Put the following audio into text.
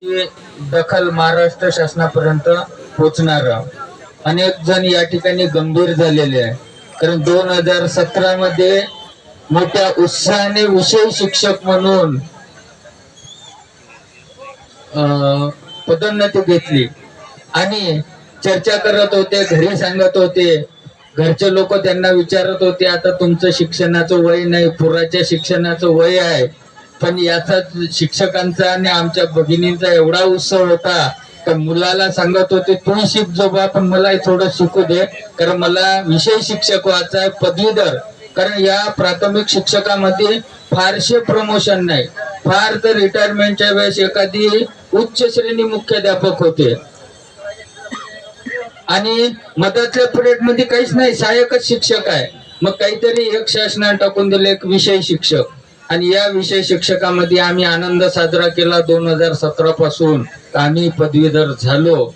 ची दखल महाराष्ट्र शासनापर्यंत पोहोचणार. अनेक जण या ठिकाणी गंभीर झालेले आहे. कारण 2017 मध्ये मोठ्या उत्साहाने विषय शिक्षक म्हणून पदोन्नती घेतली आणि चर्चा करत होते, घरी सांगत होते. घरचे लोक त्यांना विचारत होते, आता तुमचं शिक्षणाचं वय नाही, पुराच्या शिक्षणाचं वय आहे. पण याचा शिक्षकांचा आणि आमच्या भगिनींचा एवढा उत्सव होता तर मुलाला सांगत होते, तू शिक जोबा, पण मला थोडं शिकू दे, कारण मला विषय शिक्षक व्हायचा आहे, पदवीधर. कारण या प्राथमिक शिक्षकामध्ये फारसे प्रमोशन नाही. फार तर रिटायरमेंटच्या वेळेस एखादी उच्च श्रेणी मुख्याध्यापक होते आणि मधातल्या पिरियड मध्ये काहीच नाही, सहाय्यकच शिक्षक आहे. मग काहीतरी एक शासनाने टाकून दिले, एक विषय शिक्षक. आणि या विषय शिक्षकामध्ये आम्ही आनंद साजरा केला 2017 पासून. आम्ही पदवीधर झालो.